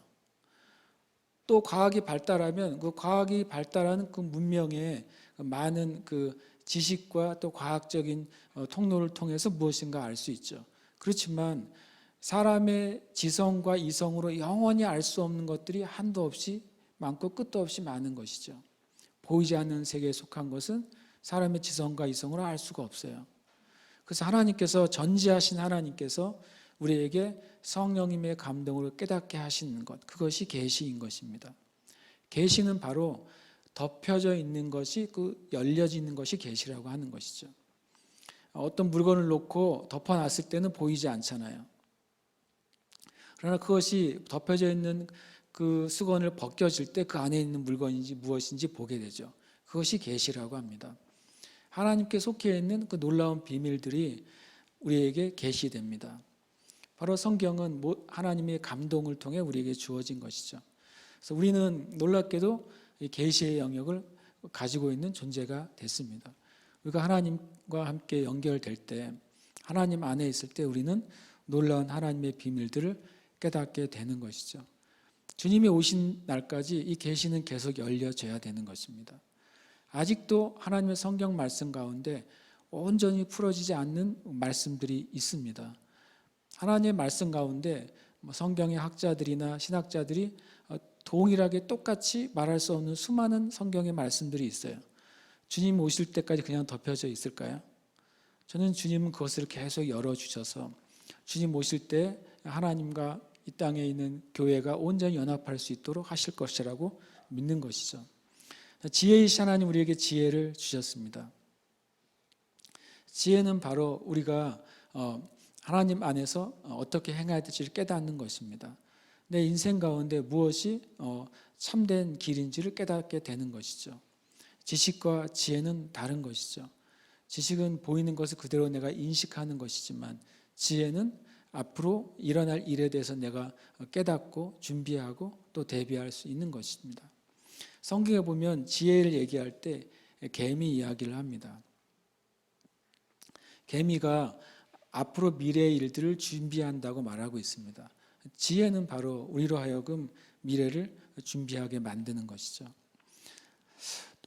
또 과학이 발달하면 그 과학이 발달하는 그 문명의 많은 그 지식과 또 과학적인 통로를 통해서 무엇인가 알 수 있죠. 그렇지만 사람의 지성과 이성으로 영원히 알 수 없는 것들이 한도 없이 많고 끝도 없이 많은 것이죠. 보이지 않는 세계에 속한 것은 사람의 지성과 이성으로 알 수가 없어요. 그래서 하나님께서 전지하신 하나님께서 우리에게 성령님의 감동으로 깨닫게 하시는 것, 그것이 계시인 것입니다. 계시는 바로 덮여져 있는 것이 그 열려져 있는 것이 계시라고 하는 것이죠. 어떤 물건을 놓고 덮어놨을 때는 보이지 않잖아요. 그러나 그것이 덮여져 있는 그 수건을 벗겨질 때 그 안에 있는 물건인지 무엇인지 보게 되죠. 그것이 계시라고 합니다. 하나님께 속해 있는 그 놀라운 비밀들이 우리에게 계시됩니다. 바로 성경은 하나님의 감동을 통해 우리에게 주어진 것이죠. 그래서 우리는 놀랍게도 이 계시의 영역을 가지고 있는 존재가 됐습니다. 우리가 하나님과 함께 연결될 때, 하나님 안에 있을 때 우리는 놀라운 하나님의 비밀들을 깨닫게 되는 것이죠. 주님이 오신 날까지 이 계시는 계속 열려져야 되는 것입니다. 아직도 하나님의 성경 말씀 가운데 온전히 풀어지지 않는 말씀들이 있습니다. 하나님의 말씀 가운데 성경의 학자들이나 신학자들이 동일하게 똑같이 말할 수 없는 수많은 성경의 말씀들이 있어요. 주님 오실 때까지 그냥 덮여져 있을까요? 저는 주님은 그것을 계속 열어주셔서 주님 오실 때 하나님과 이 땅에 있는 교회가 온전히 연합할 수 있도록 하실 것이라고 믿는 것이죠. 지혜이신 하나님 우리에게 지혜를 주셨습니다. 지혜는 바로 우리가 하나님 안에서 어떻게 행해야 될지를 깨닫는 것입니다. 내 인생 가운데 무엇이 참된 길인지를 깨닫게 되는 것이죠. 지식과 지혜는 다른 것이죠. 지식은 보이는 것을 그대로 내가 인식하는 것이지만 지혜는 앞으로 일어날 일에 대해서 내가 깨닫고 준비하고 또 대비할 수 있는 것입니다. 성경에 보면 지혜를 얘기할 때 개미 이야기를 합니다. 개미가 앞으로 미래의 일들을 준비한다고 말하고 있습니다. 지혜는 바로 우리로 하여금 미래를 준비하게 만드는 것이죠.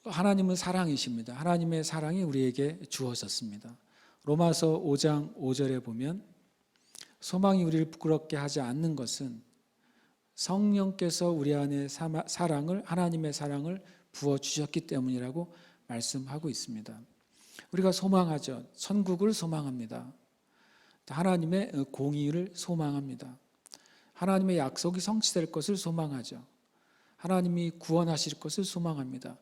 하나님은 사랑이십니다. 하나님의 사랑이 우리에게 주어졌습니다. 로마서 5장 5절에 보면 소망이 우리를 부끄럽게 하지 않는 것은 성령께서 우리 안에 하나님의 사랑을 부어주셨기 때문이라고 말씀하고 있습니다. 우리가 소망하죠. 천국을 소망합니다. 하나님의 공의를 소망합니다. 하나님의 약속이 성취될 것을 소망하죠. 하나님이 구원하실 것을 소망합니다.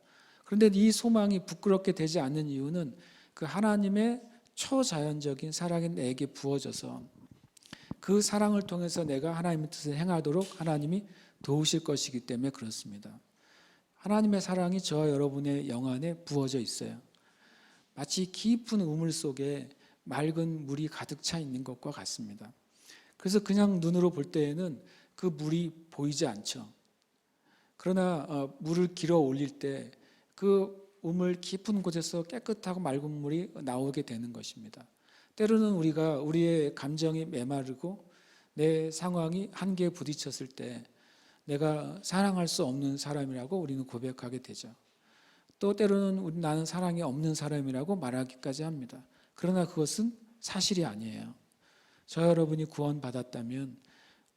그런데 이 소망이 부끄럽게 되지 않는 이유는 그 하나님의 초자연적인 사랑이 내게 부어져서 그 사랑을 통해서 내가 하나님의 뜻을 행하도록 하나님이 도우실 것이기 때문에 그렇습니다. 하나님의 사랑이 저와 여러분의 영 안에 부어져 있어요. 마치 깊은 우물 속에 맑은 물이 가득 차 있는 것과 같습니다. 그래서 그냥 눈으로 볼 때에는 그 물이 보이지 않죠. 그러나 물을 길어 올릴 때 그 우물 깊은 곳에서 깨끗하고 맑은 물이 나오게 되는 것입니다. 때로는 우리가 우리의 감정이 메마르고 내 상황이 한계에 부딪혔을 때 내가 사랑할 수 없는 사람이라고 우리는 고백하게 되죠. 또 때로는 나는 사랑이 없는 사람이라고 말하기까지 합니다. 그러나 그것은 사실이 아니에요. 저 여러분이 구원받았다면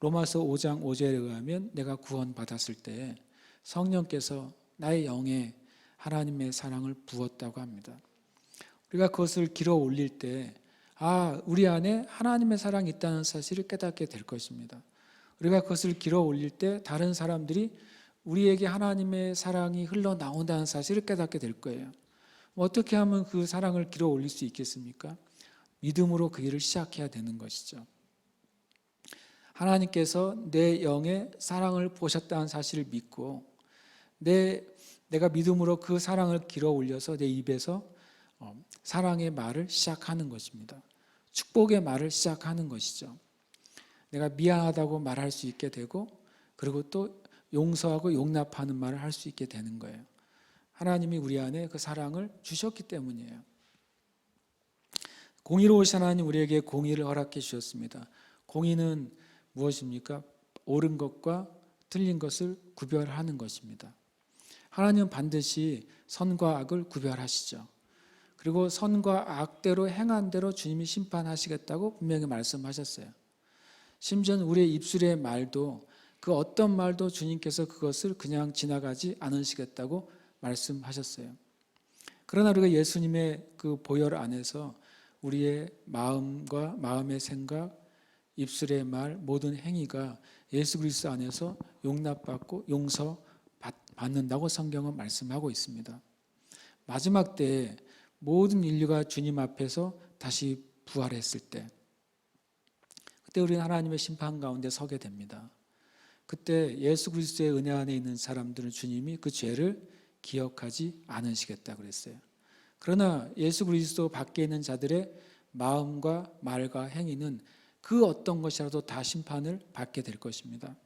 로마서 5장 5절에 의하면 내가 구원받았을 때 성령께서 나의 영에 하나님의 사랑을 부었다고 합니다. 우리가 그것을 길어 올릴 때 우리 안에 하나님의 사랑이 있다는 사실을 깨닫게 될 것입니다. 우리가 그것을 길어 올릴 때 다른 사람들이 우리에게 하나님의 사랑이 흘러나온다는 사실을 깨닫게 될 거예요. 어떻게 하면 그 사랑을 길어 올릴 수 있겠습니까? 믿음으로 그 일을 시작해야 되는 것이죠. 하나님께서 내 영에 사랑을 보셨다는 사실을 믿고 내가 믿음으로 그 사랑을 길어 올려서 내 입에서 사랑의 말을 시작하는 것입니다. 축복의 말을 시작하는 것이죠. 내가 미안하다고 말할 수 있게 되고 그리고 또 용서하고 용납하는 말을 할 수 있게 되는 거예요. 하나님이 우리 안에 그 사랑을 주셨기 때문이에요. 공의로우신 하나님 우리에게 공의를 허락해 주셨습니다. 공의는 무엇입니까? 옳은 것과 틀린 것을 구별하는 것입니다. 하나님은 반드시 선과 악을 구별하시죠. 그리고 선과 악대로 행한 대로 주님이 심판하시겠다고 분명히 말씀하셨어요. 심지어는 우리의 입술의 말도 그 어떤 말도 주님께서 그것을 그냥 지나가지 않으시겠다고 말씀하셨어요. 그러나 우리가 예수님의 그 보혈 안에서 우리의 마음과 마음의 생각, 입술의 말, 모든 행위가 예수 그리스도 안에서 용납받고 용서받는다고 성경은 말씀하고 있습니다. 마지막 때에 모든 인류가 주님 앞에서 다시 부활했을 때 그때 우리는 하나님의 심판 가운데 서게 됩니다. 그때 예수 그리스도의 은혜 안에 있는 사람들은 주님이 그 죄를 기억하지 않으시겠다 그랬어요. 그러나 예수 그리스도 밖에 있는 자들의 마음과 말과 행위는 그 어떤 것이라도 다 심판을 받게 될 것입니다.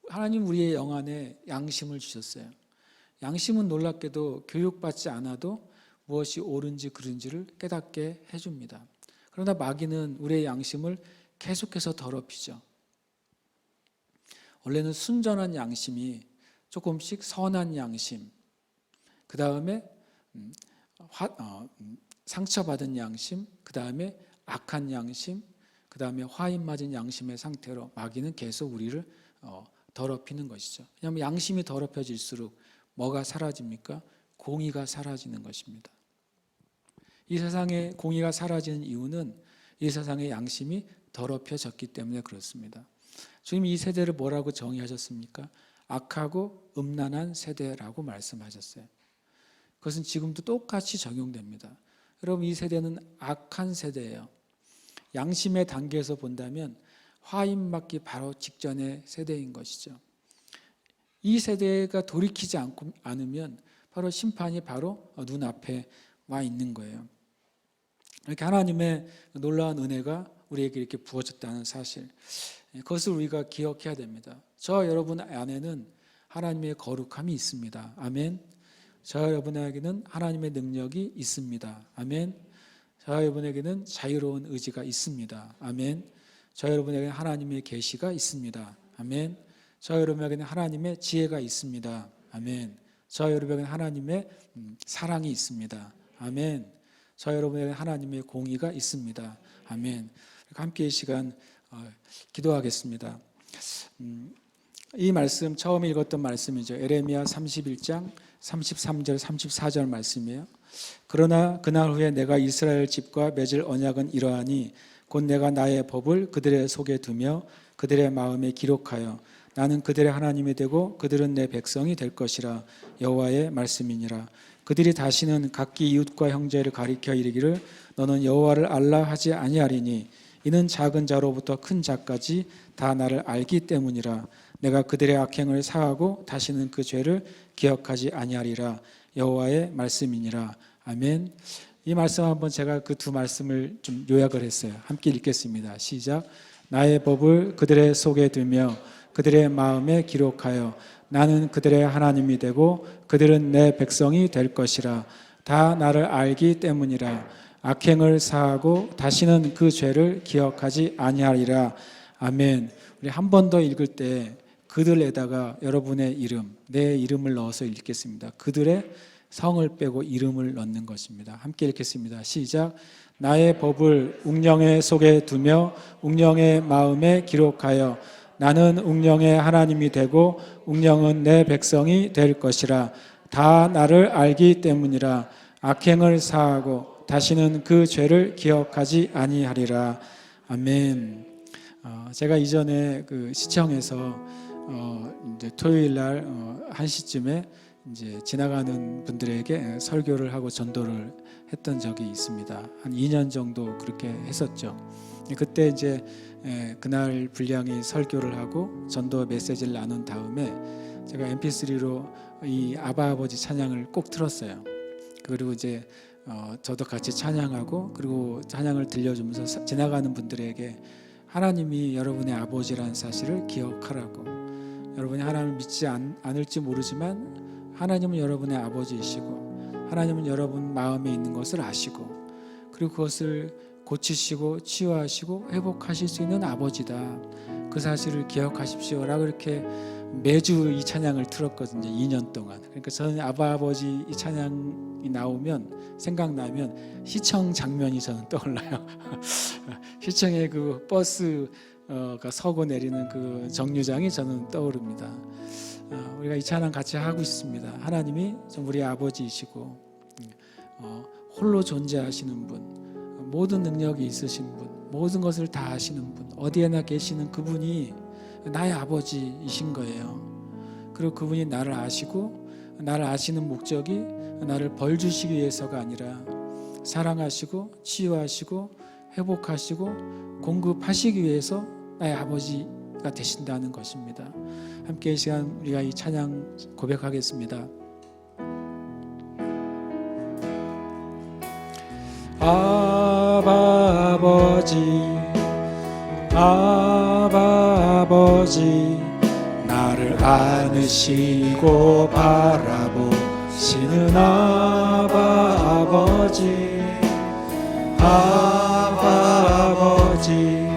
하나님 우리의 영 안에 양심을 주셨어요. 양심은 놀랍게도 교육받지 않아도 무엇이 옳은지 그른지를 깨닫게 해줍니다. 그러나 마귀는 우리의 양심을 계속해서 더럽히죠. 원래는 순전한 양심이 조금씩 선한 양심, 그 다음에 상처받은 양심, 그 다음에 악한 양심, 그 다음에 화인 맞은 양심의 상태로 마귀는 계속 우리를 더럽히는 것이죠. 왜냐하면 양심이 더럽혀질수록 뭐가 사라집니까? 공의가 사라지는 것입니다. 이 세상에 공의가 사라지는 이유는 이 세상의 양심이 더럽혀졌기 때문에 그렇습니다. 주님이 이 세대를 뭐라고 정의하셨습니까? 악하고 음란한 세대라고 말씀하셨어요. 그것은 지금도 똑같이 적용됩니다. 여러분, 이 세대는 악한 세대예요. 양심의 단계에서 본다면 화인맞기 바로 직전의 세대인 것이죠. 이 세대가 돌이키지 않으면 바로 심판이 바로 눈앞에 와 있는 거예요. 이렇게 하나님의 놀라운 은혜가 우리에게 이렇게 부어졌다는 사실, 그것을 우리가 기억해야 됩니다. 저 여러분 안에는 하나님의 거룩함이 있습니다. 아멘. 저 여러분에게는 하나님의 능력이 있습니다. 아멘. 저 여러분에게는 자유로운 의지가 있습니다. 아멘. 저 여러분에게는 하나님의 계시가 있습니다. 아멘. 저 여러분에게는 하나님의 지혜가 있습니다. 아멘. 저 여러분에게는 하나님의 사랑이 있습니다. 아멘. 저 여러분에게는 하나님의 공의가 있습니다. 아멘. 함께 이 시간 기도하겠습니다. 이 말씀 처음 읽었던 말씀이죠. 에레미야 31장 33절 34절 말씀이에요. 그러나 그날 후에 내가 이스라엘 집과 맺을 언약은 이러하니 곧 내가 나의 법을 그들의 속에 두며 그들의 마음에 기록하여 나는 그들의 하나님이 되고 그들은 내 백성이 될 것이라. 여호와의 말씀이니라. 그들이 다시는 각기 이웃과 형제를 가리켜 이르기를 너는 여호와를 알라 하지 아니하리니 이는 작은 자로부터 큰 자까지 다 나를 알기 때문이라. 내가 그들의 악행을 사하고 다시는 그 죄를 기억하지 아니하리라. 여호와의 말씀이니라. 아멘. 이 말씀 한번 제가 그 두 말씀을 좀 요약을 했어요. 함께 읽겠습니다. 시작. 나의 법을 그들의 속에 두며 그들의 마음에 기록하여 나는 그들의 하나님이 되고 그들은 내 백성이 될 것이라. 다 나를 알기 때문이라. 악행을 사하고 다시는 그 죄를 기억하지 아니하리라. 아멘. 우리 한 번 더 읽을 때 그들에다가 여러분의 이름, 내 이름을 넣어서 읽겠습니다. 그들의 성을 빼고 이름을 넣는 것입니다. 함께 읽겠습니다. 시작. 나의 법을 웅령의 속에 두며 웅령의 마음에 기록하여 나는 웅령의 하나님이 되고 웅령은 내 백성이 될 것이라. 다 나를 알기 때문이라. 악행을 사하고 다시는 그 죄를 기억하지 아니하리라. 아멘. 제가 이전에 그 시청에서 이제 토요일 날 1시쯤에 이제 지나가는 분들에게 설교를 하고 전도를 했던 적이 있습니다. 한 2년 정도 그렇게 했었죠. 그때 이제 그날 분량이 설교를 하고 전도 메시지를 나눈 다음에 제가 mp3로 이 아바 아버지 찬양을 꼭 틀었어요. 그리고 이제 저도 같이 찬양하고 그리고 찬양을 들려주면서 지나가는 분들에게 하나님이 여러분의 아버지라는 사실을 기억하라고. 여러분이 하나님을 믿지 않을지 모르지만 하나님은 여러분의 아버지이시고 하나님은 여러분 마음에 있는 것을 아시고 그리고 그것을 고치시고 치유하시고 회복하실 수 있는 아버지다. 그 사실을 기억하십시오라고 이렇게 매주 이 찬양을 틀었거든요. 2년 동안. 그러니까 저는 아바 아버지 이 찬양이 나오면 생각나면 시청 장면이 저는 떠올라요. 시청에 그 버스가 서고 내리는 그 정류장이 저는 떠오릅니다. 우리가 이 찬양 같이 하고 있습니다. 하나님이 우리 아버지이시고 홀로 존재하시는 분, 모든 능력이 있으신 분, 모든 것을 다 아시는 분, 어디에나 계시는 그분이 나의 아버지이신 거예요. 그리고 그분이 나를 아시고 나를 아시는 목적이 나를 벌 주시기 위해서가 아니라 사랑하시고 치유하시고 회복하시고 공급하시기 위해서 나의 아버지가 되신다는 것입니다. 함께 이 시간 우리가 이 찬양 고백하겠습니다. 아바 아버지, 아바 아버지, 나를 안으시고 바라보시는 아바 아버지, 아바 아버지,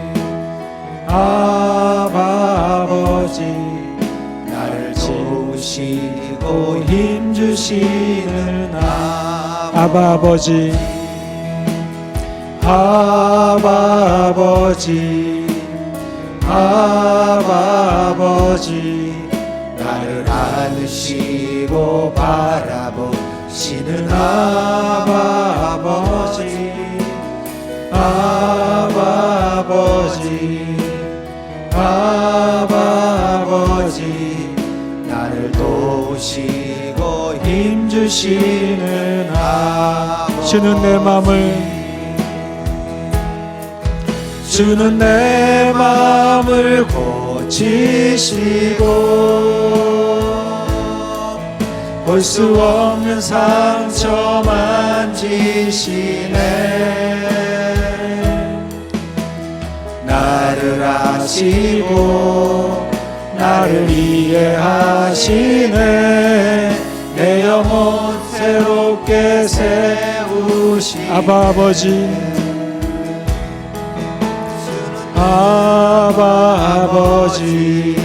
아바 아버지, 나를 도우시고 힘주시는 아바 아버지, 아바 아버지, 아바 아버지, 나를 안으시고 바라보시는 아바 아버지, 아바 아버지, 아바 주시는 주는 내 맘을 주는 내 맘을 고치시고 볼 수 없는 상처 만지시네. 나를 아시고 나를 이해하시네. 내 영혼 새롭게 세우시네. 아바 아버지 아바 아버지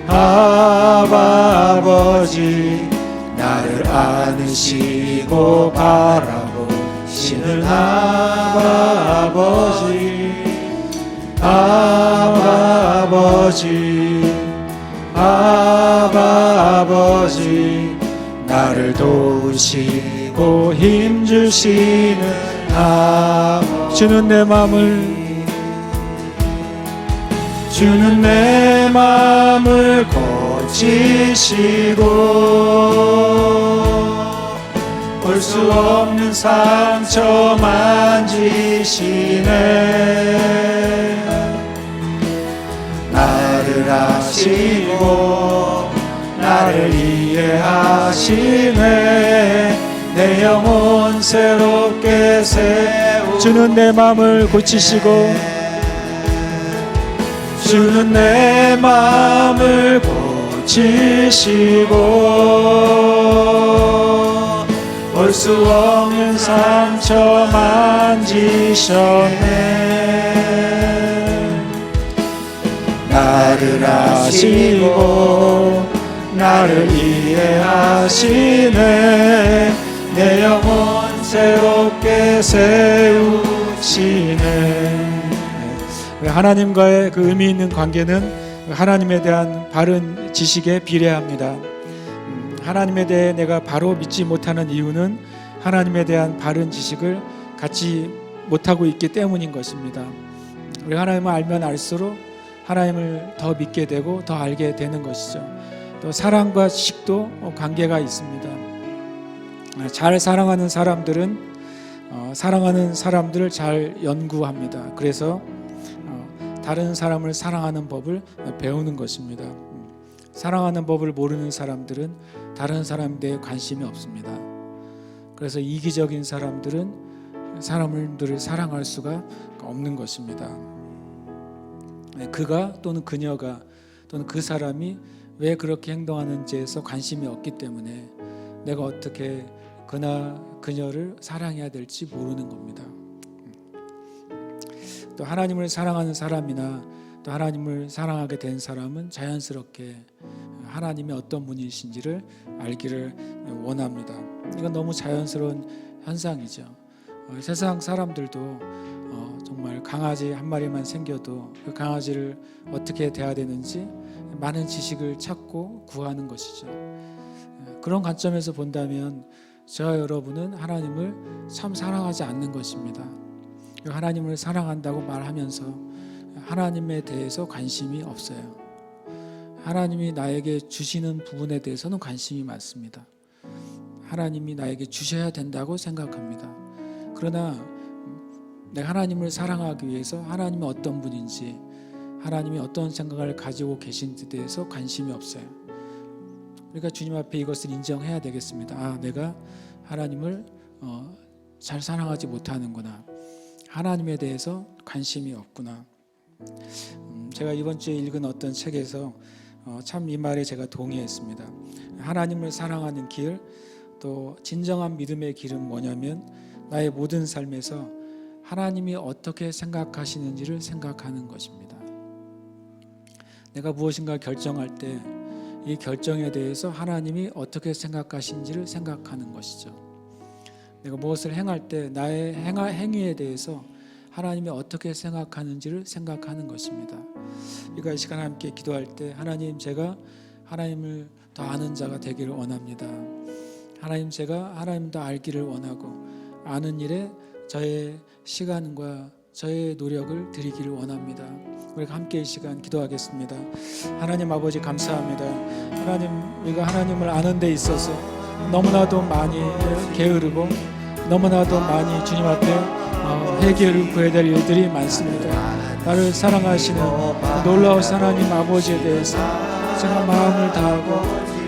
아바 아버지 나를 안으시고 바라보시는 아바 아버지 아바 아버지 아바 아버지 나를 도우시고 힘주시는 주는 내 맘을 주는 내 맘을 고치시고 볼 수 없는 상처 만지시네. 나를 아시고 나를 이해하시네. 내 영혼 새롭게 주는 내 맘을 고치시고 주는 내 맘을 고치시고 볼 수 없는 상처 만지셨네. 나를 아시고 나를 이해하시네. 내 영혼 새롭게 세우시네. 하나님과의 그 의미 있는 관계는 하나님에 대한 바른 지식에 비례합니다. 하나님에 대해 내가 바로 믿지 못하는 이유는 하나님에 대한 바른 지식을 갖지 못하고 있기 때문인 것입니다. 우리 하나님을 알면 알수록 하나님을 더 믿게 되고 더 알게 되는 것이죠. 또 사랑과 지식도 관계가 있습니다. 잘 사랑하는 사람들은 사랑하는 사람들을 잘 연구합니다. 그래서 다른 사람을 사랑하는 법을 배우는 것입니다. 사랑하는 법을 모르는 사람들은 다른 사람에 대해 관심이 없습니다. 그래서 이기적인 사람들은 사람들을 사랑할 수가 없는 것입니다. 그가 또는 그녀가 또는 그 사람이 왜 그렇게 행동하는지에서 관심이 없기 때문에 내가 어떻게 그나 그녀를 사랑해야 될지 모르는 겁니다. 또 하나님을 사랑하는 사람이나 또 하나님을 사랑하게 된 사람은 자연스럽게 하나님이 어떤 분이신지를 알기를 원합니다. 이건 너무 자연스러운 현상이죠. 세상 사람들도 정말 강아지 한 마리만 생겨도 그 강아지를 어떻게 대해야 되는지 많은 지식을 찾고 구하는 것이죠. 그런 관점에서 본다면 저와 여러분은 하나님을 참 사랑하지 않는 것입니다. 하나님을 사랑한다고 말하면서 하나님에 대해서 관심이 없어요. 하나님이 나에게 주시는 부분에 대해서는 관심이 많습니다. 하나님이 나에게 주셔야 된다고 생각합니다. 그러나 내가 하나님을 사랑하기 위해서 하나님이 어떤 분인지, 하나님이 어떤 생각을 가지고 계신지에 대해서 관심이 없어요. 그러니까 주님 앞에 이것을 인정해야 되겠습니다. 내가 하나님을 잘 사랑하지 못하는구나. 하나님에 대해서 관심이 없구나. 제가 이번 주에 읽은 어떤 책에서 참 이 말에 제가 동의했습니다. 하나님을 사랑하는 길, 또 진정한 믿음의 길은 뭐냐면 나의 모든 삶에서 하나님이 어떻게 생각하시는지를 생각하는 것입니다. 내가 무엇인가 결정할 때 이 결정에 대해서 하나님이 어떻게 생각하시는지를 생각하는 것이죠. 내가 무엇을 행할 때 나의 행위에 대해서 하나님이 어떻게 생각하는지를 생각하는 것입니다. 그러니까 이 시간 함께 기도할 때 하나님, 제가 하나님을 더 아는 자가 되기를 원합니다. 하나님, 제가 하나님을 더 알기를 원하고 아는 일에 저의 시간과 저의 노력을 드리기를 원합니다. 우리가 함께 이 시간 기도하겠습니다. 하나님 아버지 감사합니다. 하나님, 우리가 하나님을 아는 데 있어서 너무나도 많이 게으르고 너무나도 많이 주님 앞에 해결을 구해야 될 일들이 많습니다. 나를 사랑하시는 놀라우신 하나님 아버지에 대해서 제가 마음을 다하고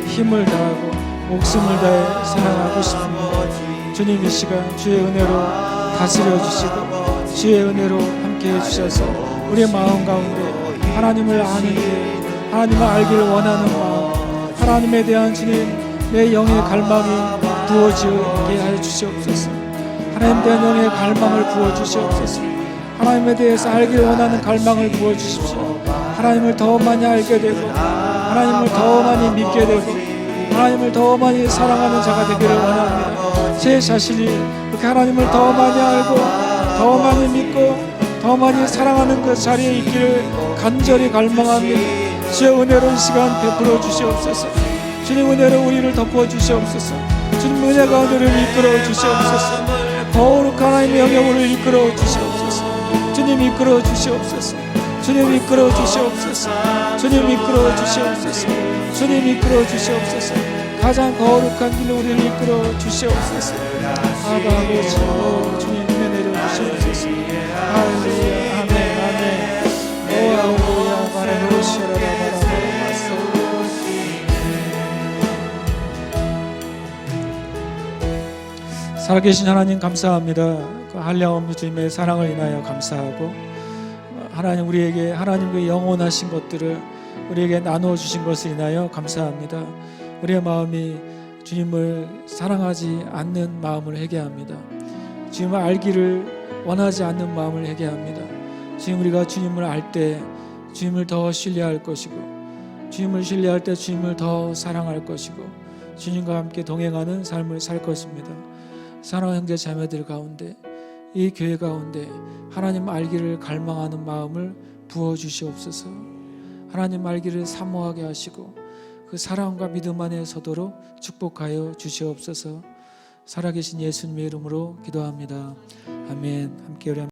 힘을 다하고 목숨을 다해 사랑하고 싶습니다. 주님 이 시간 주의 은혜로 다스려 주시고 주의 은혜로 함께 해주셔서 우리의 마음 가운데 하나님을 아는 게 하나님을 알기를 원하는 마음, 하나님에 대한 주님 내 영의 갈망이 부어지게 하여 주시옵소서. 하나님에 대한 영의 갈망을 부어주시옵소서. 하나님에 대해서 알기를 원하는 갈망을 부어주십시오. 하나님을 더 많이 알게 되고 하나님을 더 많이 믿게 되고 하나님을 더 많이 사랑하는 자가 되기를 원합니다. 제 자신이 그렇게 하나님을 더 많이 알고 더 많이 믿고 더 많이 사랑하는 그 자리에 있기를 간절히 갈망합니다. 주의 은혜로운 시간 베풀어 주시옵소서. 주님 은혜로 우리를 덮어 주시옵소서. 주님 은혜 가운데 우리를 이끌어 주시옵소서. 거룩한 하나님의 영역을 이끌어 주시옵소서. 주님 이끌어 주시옵소서. 주님 이끌어 주시옵소서. 주님 이끌어 주시옵소서. 주님 이끌어 주시옵소서. 가장 거룩한 길로 우리를 이끌어 주시옵소서. 아바 아버지 주님 은혜 내려 주시옵소서. 할렐루야 아멘 아멘. 오 할렐루야 바라보시라라 살아계신 하나님 감사합니다. 그 한량없는 주님의 사랑을 인하여 감사하고 하나님 우리에게 하나님의 영원하신 것들을 우리에게 나누어 주신 것을 인하여 감사합니다. 우리의 마음이 주님을 사랑하지 않는 마음을 회개합니다. 주님을 알기를 원하지 않는 마음을 회개합니다. 지금 우리가 주님을 알 때 주님을 더 신뢰할 것이고 주님을 신뢰할 때 주님을 더 사랑할 것이고 주님과 함께 동행하는 삶을 살 것입니다. 사랑하는 형제 자매들 가운데 이 교회 가운데 하나님 알기를 갈망하는 마음을 부어주시옵소서. 하나님 알기를 사모하게 하시고 그 사랑과 믿음 안에 서도록 축복하여 주시옵소서. 살아계신 예수님의 이름으로 기도합니다. 아멘. 함께 우리